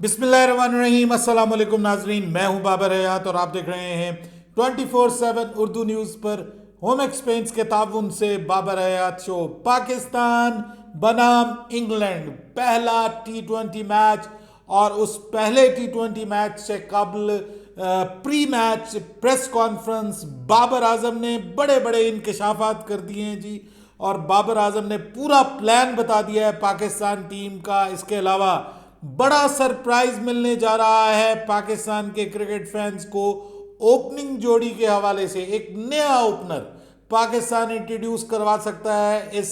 बिस्मिल्लाहिर्रहमानिर्रहीम, अस्सलाम वालेकुम नाजरीन। मैं हूं बाबर हयात और आप देख रहे हैं 24/7 उर्दू न्यूज़ पर होम एक्सपेंस के ताउन से बाबर हयात शो। पाकिस्तान बनाम इंग्लैंड पहला T20 मैच, और उस पहले T20 मैच से कबल pre match press conference Babar Azam ने बड़े बड़े इंकशाफात कर दिए हैं जी। और बाबर आजम ने पूरा प्लान बता दिया है पाकिस्तान टीम का। इसके अलावा बड़ा सरप्राइज मिलने जा रहा है पाकिस्तान के क्रिकेट फैंस को। ओपनिंग जोड़ी के हवाले से एक नया ओपनर पाकिस्तान इंट्रोड्यूस करवा सकता है इस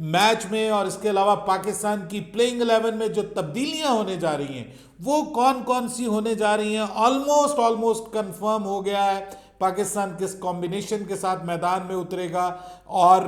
मैच में। और इसके अलावा पाकिस्तान की प्लेइंग 11 में जो तब्दीलियां होने जा रही हैं वो कौन कौन सी होने जा रही हैं, ऑलमोस्ट कंफर्म हो गया है। पाकिस्तान किस कॉम्बिनेशन के साथ मैदान में उतरेगा और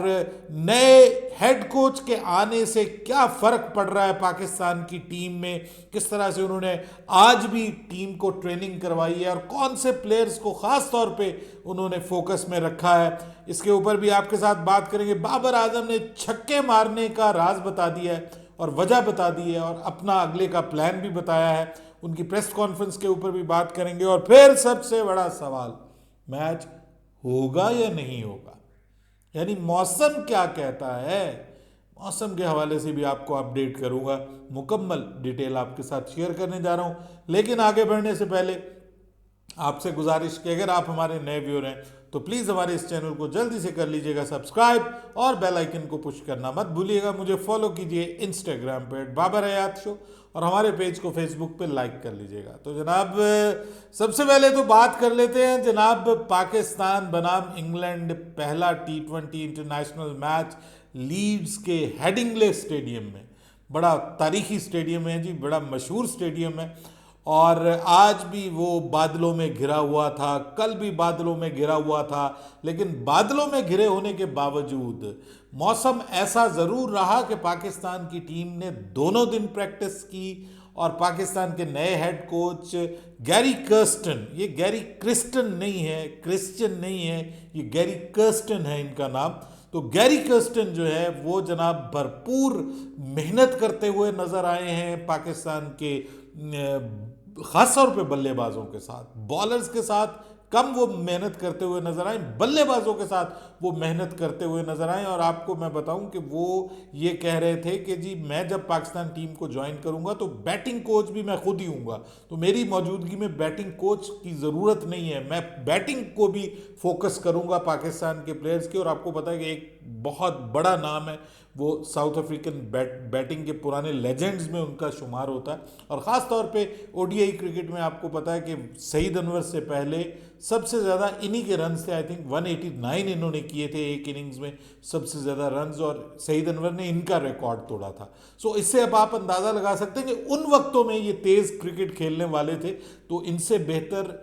नए हेड कोच के आने से क्या फ़र्क पड़ रहा है पाकिस्तान की टीम में, किस तरह से उन्होंने आज भी टीम को ट्रेनिंग करवाई है और कौन से प्लेयर्स को ख़ास तौर पे उन्होंने फोकस में रखा है, इसके ऊपर भी आपके साथ बात करेंगे। बाबर आजम ने छक्के मारने का राज बता दिया है और वजह बता दी है और अपना अगले का प्लान भी बताया है। उनकी प्रेस कॉन्फ्रेंस के ऊपर भी बात करेंगे। और फिर सबसे बड़ा सवाल, मैच होगा या नहीं होगा, यानी मौसम क्या कहता है। मौसम के हवाले से भी आपको अपडेट करूंगा, मुकम्मल डिटेल आपके साथ शेयर करने जा रहा हूं। लेकिन आगे बढ़ने से पहले आपसे गुजारिश कि अगर आप हमारे नए व्यूअर हैं तो प्लीज़ हमारे इस चैनल को जल्दी से कर लीजिएगा सब्सक्राइब और बेल आइकन को पुश करना मत भूलिएगा। मुझे फॉलो कीजिए इंस्टाग्राम पे बाबर हयात शो, और हमारे पेज को फेसबुक पे लाइक कर लीजिएगा। तो जनाब सबसे पहले तो बात कर लेते हैं जनाब, पाकिस्तान बनाम इंग्लैंड पहला T20 इंटरनेशनल मैच लीड्स के हेडिंग्ले स्टेडियम में। बड़ा तारीखी स्टेडियम है जी, बड़ा मशहूर स्टेडियम है। और आज भी वो बादलों में घिरा हुआ था, कल भी बादलों में घिरा हुआ था। लेकिन बादलों में घिरे होने के बावजूद मौसम ऐसा ज़रूर रहा कि पाकिस्तान की टीम ने दोनों दिन प्रैक्टिस की। और पाकिस्तान के नए हेड कोच गैरी कर्स्टन, ये गैरी क्रिस्टन नहीं है, क्रिश्चियन नहीं है, ये गैरी कर्स्टन है इनका नाम। तो गैरी कर्स्टन जो है वो जनाब भरपूर मेहनत करते हुए नज़र आए हैं पाकिस्तान के ख़ास तौर पे बल्लेबाजों के साथ। बॉलर्स के साथ कम वो मेहनत करते हुए नजर आए, बल्लेबाजों के साथ वो मेहनत करते हुए नजर आए। और आपको मैं बताऊं कि वो ये कह रहे थे कि जी मैं जब पाकिस्तान टीम को ज्वाइन करूंगा तो बैटिंग कोच भी मैं खुद ही हूँगा, तो मेरी मौजूदगी में बैटिंग कोच की ज़रूरत नहीं है, मैं बैटिंग को भी फोकस करूंगा पाकिस्तान के प्लेयर्स की। और आपको पता है कि एक बहुत बड़ा नाम है, वो साउथ अफ्रीकन बैटिंग के पुराने लेजेंड्स में उनका शुमार होता है। और ख़ास तौर पे ओडीआई क्रिकेट में आपको पता है कि सईद अनवर से पहले सबसे ज़्यादा इन्हीं के रन थे। आई थिंक 189 इन्होंने किए थे एक इनिंग्स में, सबसे ज़्यादा रन्स, और सईद अनवर ने इनका रिकॉर्ड तोड़ा था। सो इससे अब आप अंदाज़ा लगा सकते हैं कि उन वक्तों में ये तेज़ क्रिकेट खेलने वाले थे, तो इनसे बेहतर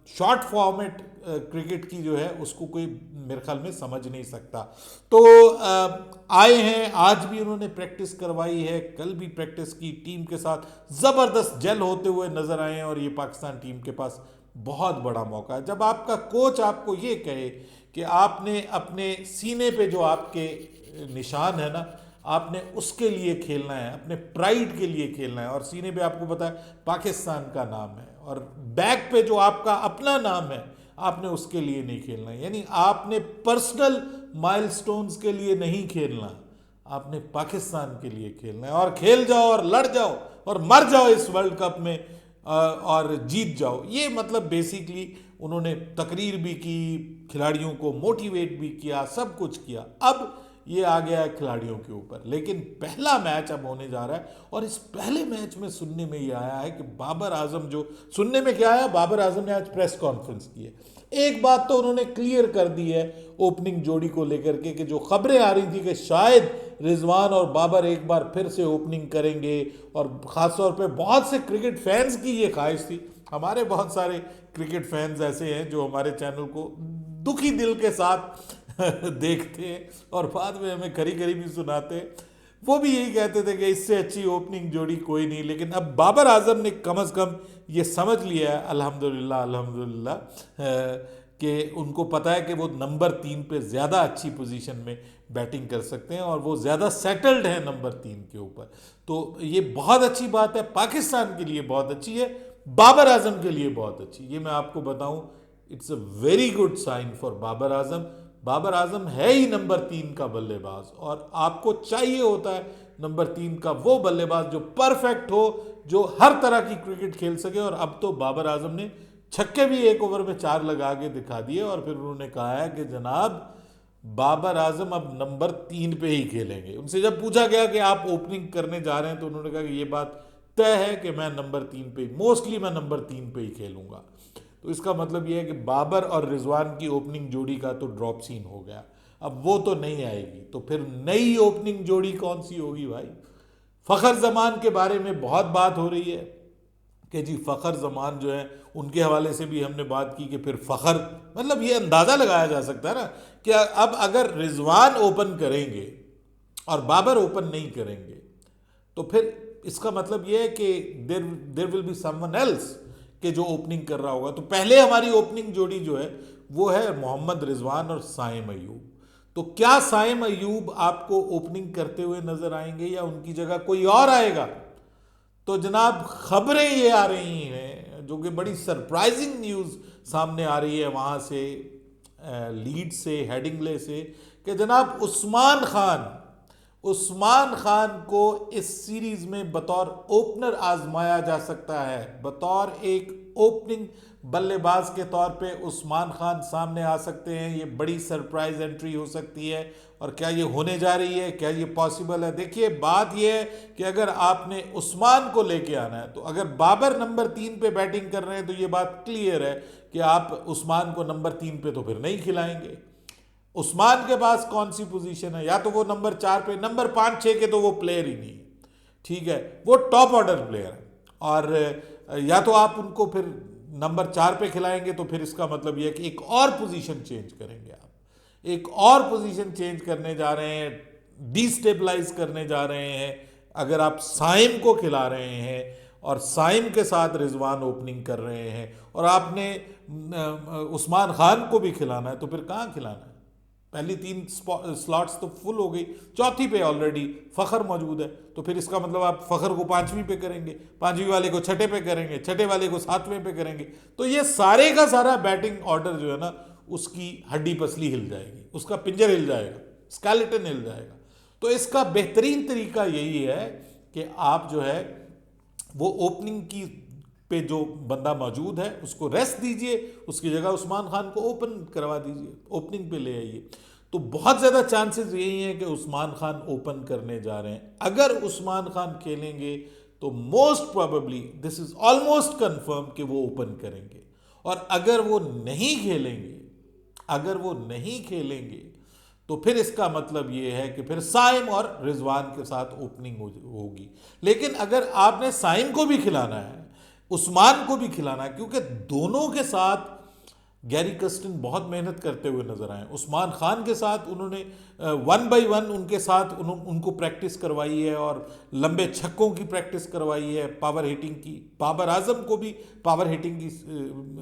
शॉर्ट फॉर्मेट क्रिकेट की जो है उसको कोई मेरे ख्याल में समझ नहीं सकता। तो आए हैं, आज भी उन्होंने प्रैक्टिस करवाई है, कल भी प्रैक्टिस की, टीम के साथ ज़बरदस्त जेल होते हुए नज़र आए हैं। और ये पाकिस्तान टीम के पास बहुत बड़ा मौका है जब आपका कोच आपको ये कहे कि आपने अपने सीने पे जो आपके निशान है ना, आपने उसके लिए खेलना है, अपने प्राइड के लिए खेलना है। और सीने पे आपको पता है पाकिस्तान का नाम है, और बैक पे जो आपका अपना नाम है आपने उसके लिए नहीं खेलना है। यानी आपने पर्सनल माइलस्टोन्स के लिए नहीं खेलना, आपने पाकिस्तान के लिए खेलना है। और खेल जाओ और लड़ जाओ और मर जाओ इस वर्ल्ड कप में और जीत जाओ। ये मतलब बेसिकली उन्होंने तकरीर भी की, खिलाड़ियों को मोटिवेट भी किया, सब कुछ किया। अब ये आ गया है खिलाड़ियों के ऊपर। लेकिन पहला मैच अब होने जा रहा है, और इस पहले मैच में सुनने में ये आया है कि बाबर आजम, जो सुनने में क्या आया, बाबर आजम ने आज प्रेस कॉन्फ्रेंस की है। एक बात तो उन्होंने क्लियर कर दी है ओपनिंग जोड़ी को लेकर के, कि जो खबरें आ रही थी कि शायद रिजवान और बाबर एक बार फिर से ओपनिंग करेंगे, और ख़ासतौर पे बहुत से क्रिकेट फैंस की ये ख्वाहिश थी। हमारे बहुत सारे क्रिकेट फैंस ऐसे हैं जो हमारे चैनल को दुखी दिल के साथ देखते हैं और बाद में हमें खरी खरी भी सुनाते हैं। वो भी यही कहते थे कि इससे अच्छी ओपनिंग जोड़ी कोई नहीं। लेकिन अब बाबर आजम ने कम अज़ कम ये समझ लिया है, अल्हम्दुलिल्लाह अल्हम्दुलिल्लाह, कि उनको पता है कि वो नंबर 3 पे ज़्यादा अच्छी पोजीशन में बैटिंग कर सकते हैं और वो ज़्यादा सेटल्ड है नंबर 3 के ऊपर। तो ये बहुत अच्छी बात है, पाकिस्तान के लिए बहुत अच्छी है, बाबर आजम के लिए बहुत अच्छी। ये मैं आपको बताऊं, it's a very good sign for Babar Azam. Babar Azam है ही नंबर 3 का बल्लेबाज और आपको चाहिए होता है नंबर 3 का वो बल्लेबाज जो परफेक्ट हो, जो हर तरह की क्रिकेट खेल सके। और अब तो बाबर आजम ने छक्के भी एक ओवर में 4 लगा के दिखा दिए और फिर उन्होंने कहा है कि जनाब बाबर आजम अब नंबर 3 पे ही खेलेंगे। उनसे जब पूछा गया कि आप ओपनिंग करने जा रहे हैं तो उन्होंने कहा कि ये बात तय है कि मैं नंबर 3 पे, मोस्टली मैं नंबर 3 पे ही खेलूंगा। तो इसका मतलब ये है कि बाबर और रिजवान की ओपनिंग जोड़ी का तो ड्रॉप सीन हो गया, अब वो तो नहीं आएगी। तो फिर नई ओपनिंग जोड़ी कौन सी होगी भाई? फ़खर जमान के बारे में बहुत बात हो रही है कि जी फ़खर जमान जो है, उनके हवाले से भी हमने बात की कि फिर फ़खर, मतलब ये अंदाज़ा लगाया जा सकता है ना कि अब अगर रिजवान ओपन करेंगे और बाबर ओपन नहीं करेंगे तो फिर इसका मतलब ये है कि there will be someone else के जो ओपनिंग कर रहा होगा। तो पहले हमारी ओपनिंग जोड़ी जो है वो है मोहम्मद रिजवान और साइम अयूब। तो क्या साइम अयूब आपको ओपनिंग करते हुए नजर आएंगे या उनकी जगह कोई और आएगा? तो जनाब खबरें ये आ रही हैं जो कि बड़ी सरप्राइजिंग न्यूज़ सामने आ रही है वहाँ से, लीड से, हेडिंगले से, कि जनाब उस्मान खान को इस सीरीज में बतौर ओपनर आजमाया जा सकता है। बतौर एक ओपनिंग बल्लेबाज के तौर पे उस्मान खान सामने आ सकते हैं। ये बड़ी सरप्राइज एंट्री हो सकती है। और क्या ये होने जा रही है? क्या ये पॉसिबल है? देखिए बात ये है कि अगर आपने उस्मान को लेके आना है तो अगर बाबर नंबर 3 पे बैटिंग कर रहे हैं तो ये बात क्लियर है कि आप उस्मान को नंबर 3 पे तो फिर नहीं खिलाएंगे। उस्मान के पास कौन सी पोजीशन है? या तो वो नंबर 4 पे, नंबर 5 6 के तो वो प्लेयर ही नहीं है, ठीक है, वो टॉप ऑर्डर प्लेयर है। और या तो आप उनको फिर नंबर 4 पे खिलाएंगे तो फिर इसका मतलब यह है कि एक और पोजीशन चेंज करेंगे, आप एक और पोजीशन चेंज करने जा रहे हैं, डिस्टेबलाइज करने जा रहे हैं। अगर आप साइम को खिला रहे हैं और साइम के साथ रिजवान ओपनिंग कर रहे हैं और आपने उस्मान खान को भी खिलाना है तो फिर कहाँ खिलाना है? पहली 3 स्लॉट्स तो फुल हो गई, चौथी पे ऑलरेडी फ़खर मौजूद है। तो फिर इसका मतलब आप फ़खर को 5वीं पे करेंगे, 5वीं वाले को 6ठे पे करेंगे, 6ठे वाले को 7वें पे करेंगे। तो ये सारे का सारा बैटिंग ऑर्डर जो है ना, उसकी हड्डी पसली हिल जाएगी, उसका पिंजर हिल जाएगा, स्केलेटन हिल जाएगा। तो इसका बेहतरीन तरीका यही है कि आप जो है वो ओपनिंग की पे जो बंदा मौजूद है उसको रेस्ट दीजिए, उसकी जगह उस्मान खान को ओपन करवा दीजिए, ओपनिंग पे ले आइए। तो बहुत ज़्यादा चांसेस यही हैं कि उस्मान खान ओपन करने जा रहे हैं। अगर उस्मान खान खेलेंगे तो most probably, this is almost confirm, कि वो ओपन करेंगे। और अगर वो नहीं खेलेंगे तो फिर इसका मतलब ये है कि फिर साइम और रिजवान के साथ ओपनिंग होगी। लेकिन अगर आपने साइम को भी खिलाना है, उस्मान को भी खिलाना है, क्योंकि दोनों के साथ गैरी कर्स्टन बहुत मेहनत करते हुए नजर आए। उस्मान खान के साथ उन्होंने 1 बाय 1 उनके साथ उनको प्रैक्टिस करवाई है और लंबे छक्कों की प्रैक्टिस करवाई है, पावर हिटिंग की। बाबर आजम को भी पावर हिटिंग की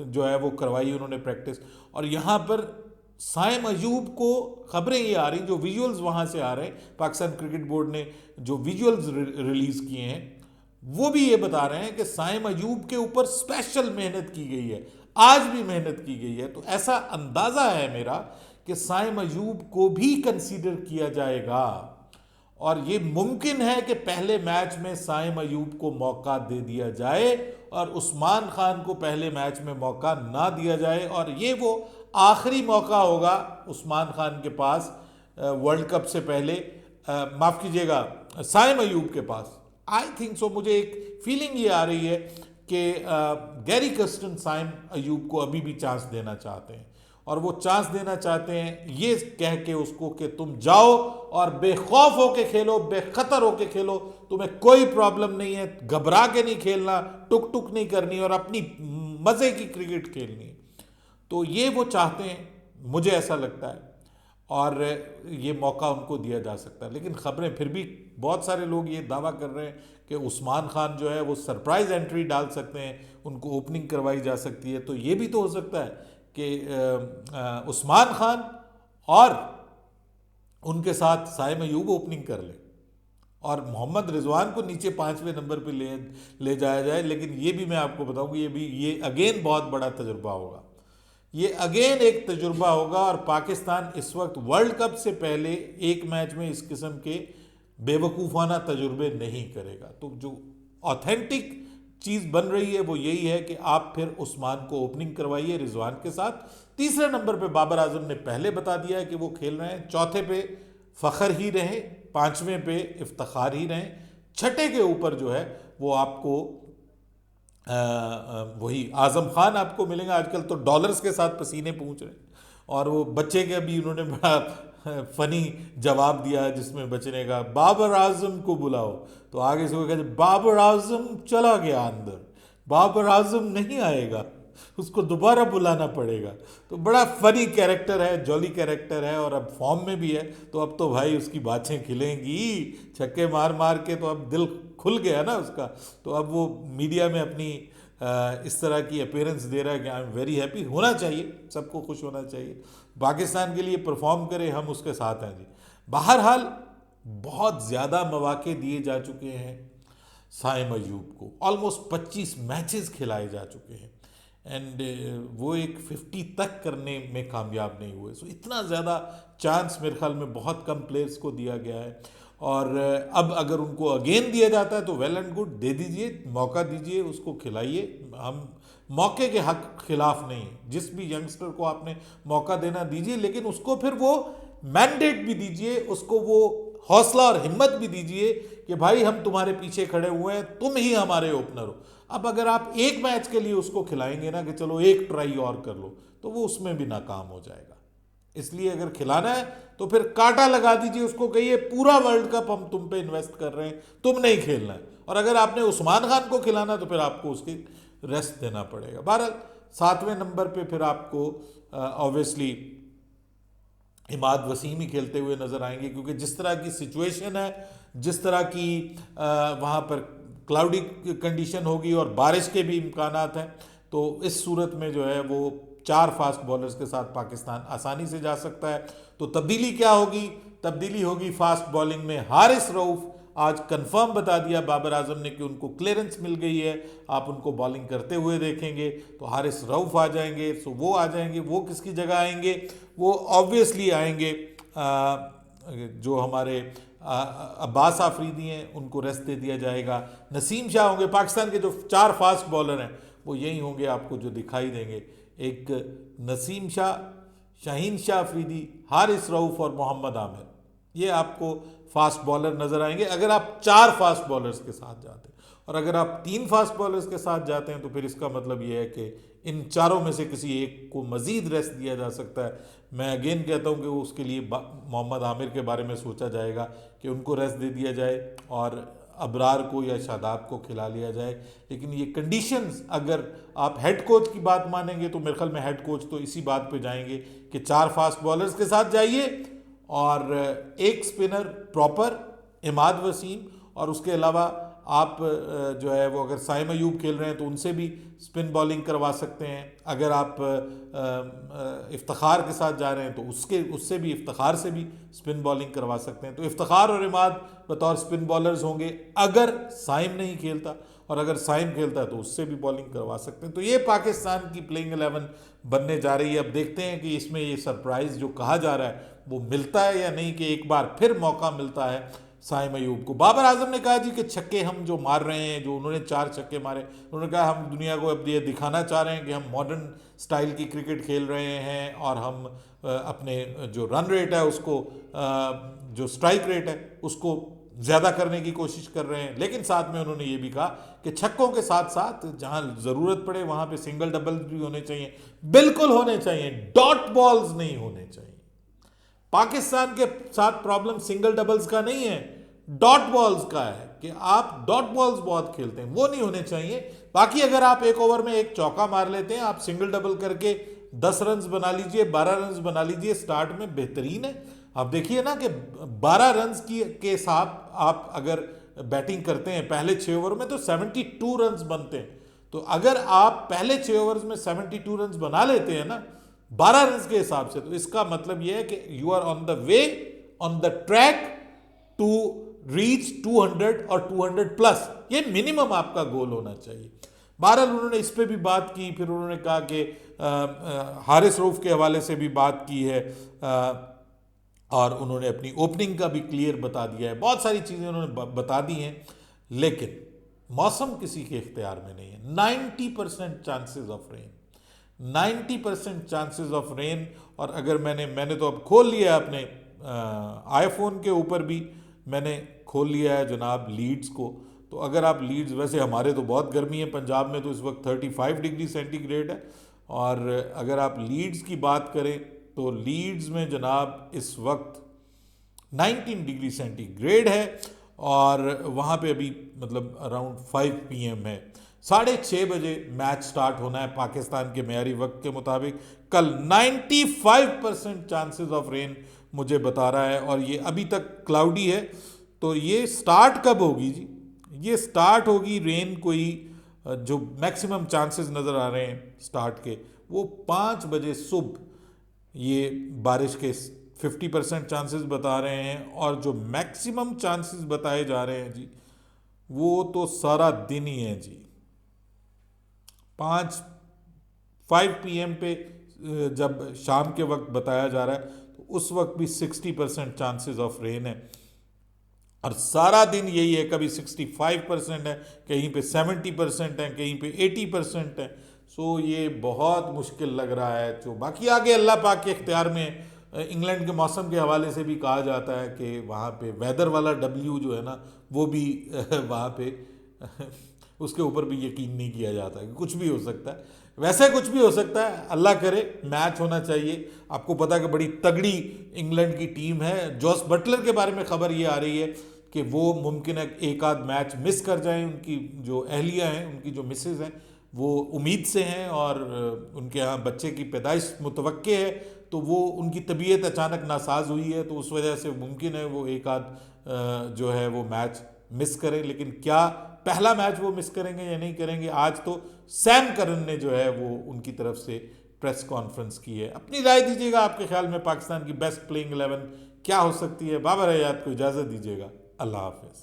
जो है वो करवाई उन्होंने प्रैक्टिस। और यहाँ पर साइम अयूब को खबरें ये आ रही, जो विजुअल्स वहाँ से आ रहे हैं, पाकिस्तान क्रिकेट बोर्ड ने जो विजुअल्स रिलीज किए हैं वो भी ये बता रहे हैं कि साइम अयूब के ऊपर स्पेशल मेहनत की गई है, आज भी मेहनत की गई है। तो ऐसा अंदाजा है मेरा कि साइम अयूब को भी कंसीडर किया जाएगा और ये मुमकिन है कि पहले मैच में साइम अयूब को मौका दे दिया जाए और उस्मान खान को पहले मैच में मौका ना दिया जाए। और ये वो आखिरी मौका होगा उस्मान खान के पास वर्ल्ड कप से पहले, माफ कीजिएगा, साइम अयूब के पास। आई थिंक सो, मुझे एक फीलिंग ये आ रही है कि गैरी कर्स्टन साइम अयूब को अभी भी चांस देना चाहते हैं और वो चांस देना चाहते हैं ये कह के उसको कि तुम जाओ और बेखौफ होके खेलो, बेखतर होके खेलो, तुम्हें कोई प्रॉब्लम नहीं है, घबरा के नहीं खेलना, टुक टुक नहीं करनी और अपनी मज़े की क्रिकेट खेलनी है। तो ये वो चाहते हैं, मुझे ऐसा लगता है, और ये मौका उनको दिया जा सकता है। लेकिन खबरें फिर भी, बहुत सारे लोग ये दावा कर रहे हैं कि उस्मान खान जो है वो सरप्राइज एंट्री डाल सकते हैं, उनको ओपनिंग करवाई जा सकती है। तो ये भी तो हो सकता है कि उस्मान खान और उनके साथ साइम अयूब ओपनिंग कर ले और मोहम्मद रिजवान को नीचे 5वें नंबर पे ले जाया जाए। लेकिन ये भी मैं आपको बताऊं कि ये अगेन बहुत बड़ा तजुर्बा होगा, ये अगेन एक तजुर्बा होगा। और पाकिस्तान इस वक्त वर्ल्ड कप से पहले एक मैच में इस किस्म के बेवकूफ़ाना तजुर्बे नहीं करेगा। तो जो ऑथेंटिक चीज़ बन रही है वो यही है कि आप फिर उस्मान को ओपनिंग करवाइए रिजवान के साथ। तीसरे नंबर पे बाबर आजम ने पहले बता दिया है कि वो खेल रहे हैं। चौथे पे फ़ख्र ही रहे, पांचवें पे इफ्तिखार ही रहें, छठे के ऊपर जो है वो आपको वही आजम खान आपको मिलेगा। आजकल तो डॉलर्स के साथ पसीने पूछ रहे हैं। और वो बच्चे के अभी उन्होंने बड़ा फनी जवाब दिया जिसमें बच्चे ने कहा बाबर आजम को बुलाओ, तो आगे से वो कहते बाबर आजम चला गया अंदर, बाबर आजम नहीं आएगा, उसको दोबारा बुलाना पड़ेगा। तो बड़ा फनी कैरेक्टर है, जॉली कैरेक्टर है और अब फॉर्म में भी है। तो अब तो भाई उसकी बातें खिलेंगी, छक्के मार मार के तो अब दिल खुल गया ना उसका। तो अब वो मीडिया में अपनी इस तरह की अपीयरेंस दे रहा है कि आई एम वेरी हैप्पी। होना चाहिए, सबको खुश होना चाहिए, पाकिस्तान के लिए परफॉर्म करे, हम उसके साथ हैं जी। बहरहाल बहुत ज़्यादा मौके दिए जा चुके हैं साइम अयूब को, ऑलमोस्ट 25 मैचेस खिलाए जा चुके हैं एंड वो एक 50 तक करने में कामयाब नहीं हुए। सो इतना ज़्यादा चांस मेरे ख्याल में बहुत कम प्लेयर्स को दिया गया है। और अब अगर उनको अगेन दिया जाता है तो वेल एंड गुड, दे दीजिए, मौका दीजिए, उसको खिलाइए। हम मौके के हक खिलाफ नहीं है, जिस भी यंगस्टर को आपने मौका देना दीजिए, लेकिन उसको फिर वो मैंडेट भी दीजिए, उसको वो हौसला और हिम्मत भी दीजिए कि भाई हम तुम्हारे पीछे खड़े हुए हैं, तुम ही हमारे ओपनर हो। अब अगर आप एक मैच के लिए उसको खिलाएंगे ना कि चलो एक ट्राई और कर लो, तो वो उसमें भी नाकाम हो जाएगा। इसलिए अगर खिलाना है तो फिर कांटा लगा दीजिए, उसको कहिए पूरा वर्ल्ड कप हम तुम पे इन्वेस्ट कर रहे हैं, तुम नहीं खेलना है। और अगर आपने उस्मान खान को खिलाना तो फिर आपको उसकी रेस्ट देना पड़ेगा। बहरहाल 7वें नंबर पे फिर आपको ऑब्वियसली इमाद वसीम ही खेलते हुए नजर आएंगे, क्योंकि जिस तरह की सिचुएशन है, जिस तरह की वहाँ पर क्लाउडी कंडीशन होगी और बारिश के भी इम्कानात हैं, तो इस सूरत में जो है वो 4 फास्ट बॉलर्स के साथ पाकिस्तान आसानी से जा सकता है। तो तब्दीली क्या होगी? तब्दीली होगी फास्ट बॉलिंग में। हारिस रऊफ आज कंफर्म बता दिया बाबर आजम ने कि उनको क्लियरेंस मिल गई है, आप उनको बॉलिंग करते हुए देखेंगे। तो हारिस रऊफ आ जाएंगे, सो वो आ जाएंगे। वो किसकी जगह आएंगे? वो ऑब्वियसली आएंगे जो हमारे अब्बास आफरीदी हैं, उनको रेस्ट दे दिया जाएगा। नसीम शाह होंगे। पाकिस्तान के जो 4 फास्ट बॉलर हैं वो यही होंगे आपको जो दिखाई देंगे, एक नसीम शाह, शाहीन शाह अफरीदी, हारिस रऊफ और मोहम्मद आमिर। ये आपको फास्ट बॉलर नजर आएंगे अगर आप 4 फास्ट बॉलर्स के साथ जाते हैं। और अगर आप 3 फास्ट बॉलर्स के साथ जाते हैं तो फिर इसका मतलब ये है कि इन चारों में से किसी एक को मजीद रेस्ट दिया जा सकता है। मैं अगेन कहता हूं कि उसके लिए मोहम्मद आमिर के बारे में सोचा जाएगा कि उनको रेस्ट दे दिया जाए और अबरार को या शादाब को खिला लिया जाए। लेकिन ये कंडीशंस, अगर आप हेड कोच की बात मानेंगे तो मेरे ख्याल में हेड कोच तो इसी बात पे जाएंगे कि 4 फास्ट बॉलर्स के साथ जाइए और एक स्पिनर प्रॉपर इमाद वसीम, और उसके अलावा आप जो है वो अगर साइम अयूब खेल रहे हैं तो उनसे भी स्पिन बॉलिंग करवा सकते हैं। अगर आप इफ्तिखार के साथ जा रहे हैं तो उससे भी, इफ्तिखार से भी स्पिन बॉलिंग करवा सकते हैं। तो इफ्तिखार और इमाद बतौर स्पिन बॉलर्स होंगे अगर साइम नहीं खेलता, और अगर साइम खेलता है तो उससे भी बॉलिंग करवा सकते हैं। तो ये पाकिस्तान की प्लेइंग 11 बनने जा रही है। अब देखते हैं कि इसमें ये सरप्राइज जो कहा जा रहा है वो मिलता है या नहीं, कि एक बार फिर मौका मिलता है साइम अयूब को। बाबर आजम ने कहा जी कि छक्के हम जो मार रहे हैं, जो उन्होंने 4 छक्के मारे, उन्होंने कहा हम दुनिया को अब ये दिखाना चाह रहे हैं कि हम मॉडर्न स्टाइल की क्रिकेट खेल रहे हैं और हम अपने जो रन रेट है उसको, जो स्ट्राइक रेट है उसको ज़्यादा करने की कोशिश कर रहे हैं। लेकिन साथ में उन्होंने ये भी कहा कि छक्कों के साथ साथ जहां ज़रूरत पड़े वहां पे सिंगल डबल भी होने चाहिए, बिल्कुल होने चाहिए, डॉट बॉल्स नहीं होने चाहिए। पाकिस्तान के साथ प्रॉब्लम सिंगल डबल्स का नहीं है, डॉट बॉल्स का है कि आप डॉट बॉल्स बहुत खेलते हैं, वो नहीं होने चाहिए। बाकी अगर आप एक ओवर में एक चौका मार लेते हैं, आप सिंगल डबल करके 10 रन बना लीजिए, 12 रन बना लीजिए, स्टार्ट में बेहतरीन है। आप देखिए ना कि 12 रन के साथ आप अगर बैटिंग करते हैं पहले 6 ओवर में तो 72 रन बनते हैं। तो अगर आप पहले 6 ओवर्स में 72 रन बना लेते हैं ना, 12 रन के हिसाब से, तो इसका मतलब यह है कि you are on the way, on the track to reach 200 और 200 प्लस, ये मिनिमम आपका गोल होना चाहिए। बहरहाल उन्होंने इस पे भी बात की, फिर उन्होंने कहा कि हारिस रऊफ के हवाले से भी बात की है, और उन्होंने अपनी ओपनिंग का भी क्लियर बता दिया है, बहुत सारी चीज़ें उन्होंने बता दी हैं, लेकिन मौसम किसी के इख्तियार में नहीं है। 90% chances of rain, 90% chances of rain. और अगर मैंने तो अब खोल लिया है अपने आईफोन के ऊपर भी मैंने खोल लिया है जनाब लीड्स को। तो अगर आप लीड्स, वैसे हमारे तो बहुत गर्मी है पंजाब में, तो इस वक्त 35 डिग्री सेंटीग्रेड है, और अगर आप लीड्स की बात करें तो लीड्स में जनाब इस वक्त 19 डिग्री सेंटीग्रेड है, और वहाँ पे अभी मतलब अराउंड 5 PM है। 6:30 बजे मैच स्टार्ट होना है पाकिस्तान के मेयारी वक्त के मुताबिक। कल 95% चांसेस ऑफ रेन मुझे बता रहा है, और ये अभी तक क्लाउडी है। तो ये स्टार्ट कब होगी जी? ये स्टार्ट होगी रेन, कोई जो मैक्सिमम चांसेस नज़र आ रहे हैं स्टार्ट के, वो 5 बजे सुबह ये बारिश के 50% चांसेस बता रहे हैं, और जो मैक्सिमम चांसेस बताए जा रहे हैं जी, वो तो सारा दिन ही है जी। 5 PM पे जब शाम के वक्त बताया जा रहा है, तो उस वक्त भी 60% चांसेस ऑफ रेन है, और सारा दिन यही है, कभी 65% है, कहीं पे 70% है, कहीं पे 80% है। सो ये बहुत मुश्किल लग रहा है। जो बाकी आगे अल्लाह पाक के इख्तियार में है। इंग्लैंड के मौसम के हवाले से भी कहा जाता है कि वहाँ पे वेदर वाला W जो है ना, वो भी वहाँ पे उसके ऊपर भी यकीन नहीं किया जाता कि कुछ भी हो सकता है। वैसे कुछ भी हो सकता है, अल्लाह करे मैच होना चाहिए। आपको पता है कि बड़ी तगड़ी इंग्लैंड की टीम है। जॉस बटलर के बारे में खबर ये आ रही है कि वो मुमकिन है एक आध मैच मिस कर जाएं। उनकी जो अहलिया हैं, उनकी जो मिसेज हैं, वो उम्मीद से हैं, और उनके यहाँ बच्चे की पैदाइश मुतवक्के है, तो वो उनकी तबीयत अचानक नासाज हुई है, तो उस वजह से मुमकिन है वो एक आध जो है वो मैच मिस करें। लेकिन क्या पहला मैच वो मिस करेंगे या नहीं करेंगे? आज तो सैम करन ने जो है वो उनकी तरफ से प्रेस कॉन्फ्रेंस की है। अपनी राय दीजिएगा, आपके ख्याल में पाकिस्तान की बेस्ट प्लेइंग 11 क्या हो सकती है? बाबर हयात को इजाज़त दीजिएगा। अल्लाह हाफिज़।